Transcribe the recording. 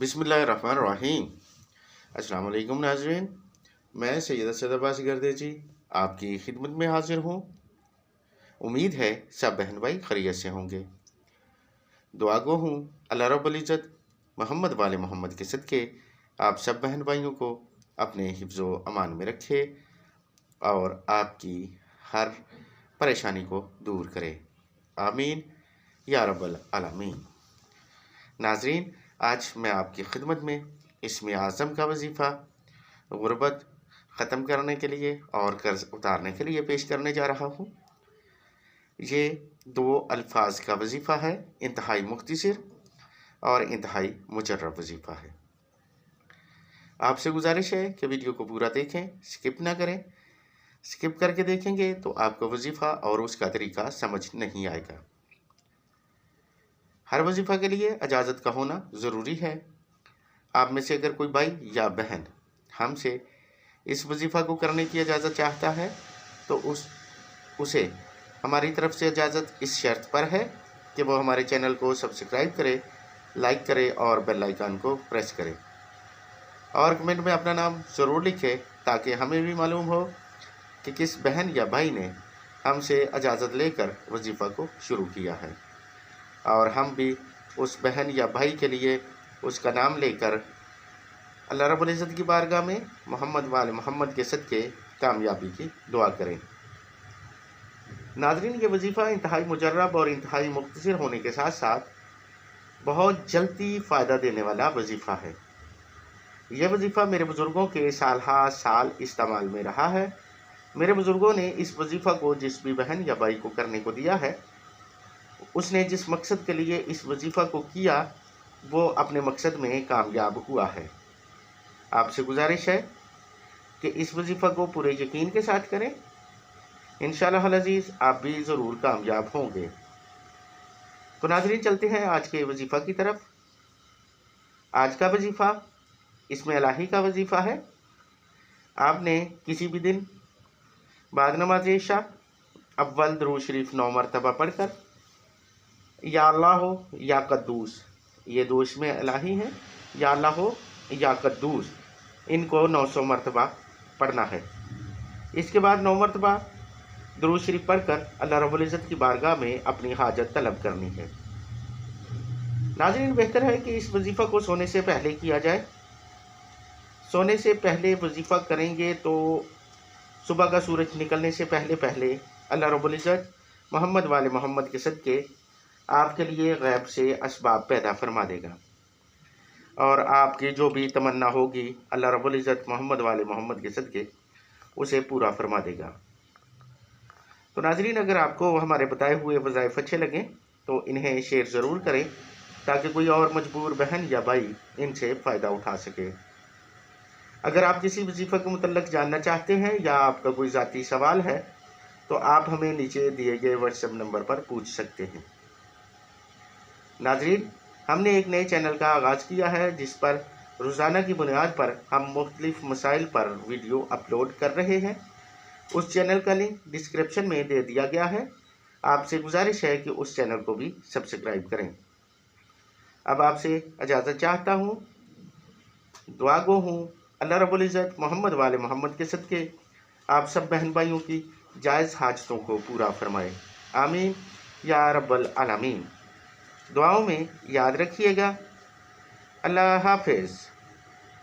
बिस्मिल्लाहिर्रहमानिर्रहीम। अस्सलाम वालेकुम नाज़रीन, मैं सैयद असद अब्बास गर्दे जी आपकी खिदमत में हाजिर हूँ। उम्मीद है सब बहन भाई खैरियत से होंगे। दुआ गो हूँ अल्लाह रब्बुल इज़्ज़त मोहम्मद वाले मोहम्मद के सदके आप सब बहन भाइयों को अपने हिफ्ज़ो अमान में रखे और आपकी हर परेशानी को दूर करे। आमीन या रब्बल आलमीन। नाज़रीन, आज मैं आपकी खिदमत में इस्म आज़म का वजीफ़ा गुर्बत ख़त्म करने के लिए और कर्ज़ उतारने के लिए पेश करने जा रहा हूँ। ये 2 अल्फाज का वजीफ़ा है, इंतहाई मुख्तसर और इंतहाई मुजर्रब वजीफ़ा है। आपसे गुजारिश है कि वीडियो को पूरा देखें, स्किप ना करें। स्किप करके देखेंगे तो आपको वजीफ़ा और उसका तरीका समझ नहीं आएगा। हर वजीफ़ा के लिए इजाज़त का होना ज़रूरी है। आप में से अगर कोई भाई या बहन हमसे इस वजीफ़ा को करने की इजाज़त चाहता है तो उसे हमारी तरफ से इजाज़त इस शर्त पर है कि वो हमारे चैनल को सब्सक्राइब करे, लाइक करे और बेल आइकन को प्रेस करे और कमेंट में अपना नाम ज़रूर लिखे ताकि हमें भी मालूम हो कि किस बहन या भाई ने हमसे इजाज़त लेकर वजीफ़ा को शुरू किया है और हम भी उस बहन या भाई के लिए उसका नाम लेकर अल्लाह रब्बुल इज़्ज़त की बारगाह में मोहम्मद वाले मोहम्मद के सदके कामयाबी की दुआ करें। नाज़रीन, ये वजीफ़ा इंतहाई मुजर्रब और इंतहाई मुख्तसर होने के साथ साथ बहुत जल्दी फ़ायदा देने वाला वजीफ़ा है। यह वजीफ़ा मेरे बुज़ुर्गों के साल हा साल इस्तेमाल में रहा है। मेरे बुज़ुर्गों ने इस वजीफ़ा को जिस भी बहन या भाई को करने को दिया है, उसने जिस मकसद के लिए इस वजीफ़ा को किया वो अपने मकसद में कामयाब हुआ है। आपसे गुजारिश है कि इस वजीफ़ा को पूरे यकीन के साथ करें। इंशाअल्लाह अज़ीज़ आप भी ज़रूर कामयाब होंगे। तो नाज़रीन, चलते हैं आज के वजीफ़ा की तरफ। आज का वजीफ़ा इसमें इलाही का वजीफ़ा है। आपने किसी भी दिन बाद नमाज इशा अव्वल दुरूद शरीफ 9 मरतबा पढ़कर या अल्लाह हो या कद्दूस, ये 2 इसमें इलाही हैं, या अल्लाह हो या कद्दूस, इनको 900 मरतबा पढ़ना है। इसके बाद 9 मरतबा दुरूद शरीफ पढ़कर अल्लाह रब्बुल इज़्ज़त की बारगाह में अपनी हाजत तलब करनी है। नाज़रीन, बेहतर है कि इस वजीफ़ा को सोने से पहले किया जाए। सोने से पहले वजीफ़ा करेंगे तो सुबह का सूरज निकलने से पहले पहले अल्लाह रब्बुल इज़्ज़त मोहम्मद वाले मोहम्मद के सदके आपके लिए गैब से असबाब पैदा फरमा देगा और आपकी जो भी तमन्ना होगी अल्लाह रब्बुल इज़्ज़त मोहम्मद वाले मोहम्मद के सदके उसे पूरा फरमा देगा। तो नाज़रीन, अगर आपको हमारे बताए हुए वज़ाइफ अच्छे लगें तो इन्हें शेयर ज़रूर करें ताकि कोई और मजबूर बहन या भाई इनसे फ़ायदा उठा सके। अगर आप किसी वजीफ़ा के मुतल्लिक़ जानना चाहते हैं या आपका कोई ज़ाती सवाल है तो आप हमें नीचे दिए गए व्हाट्सएप नंबर पर पूछ सकते हैं। नाज़रीन, हमने एक नए चैनल का आगाज़ किया है जिस पर रोज़ाना की बुनियाद पर हम मुख्तलिफ़ मसाइल पर वीडियो अपलोड कर रहे हैं। उस चैनल का लिंक डिस्क्रिप्शन में दे दिया गया है। आपसे गुजारिश है कि उस चैनल को भी सब्सक्राइब करें। अब आपसे इजाज़त चाहता हूँ। दुआ गो हूँ अल्लाह रब्बुल इज़्ज़त मोहम्मद वाले मोहम्मद के सदके आप सब बहन भाइयों की जायज़ हाजतों को पूरा फरमाए। आमीन या रब्बल आलमीन। दुआओं में याद रखिएगा। अल्लाह हाफ़िज़।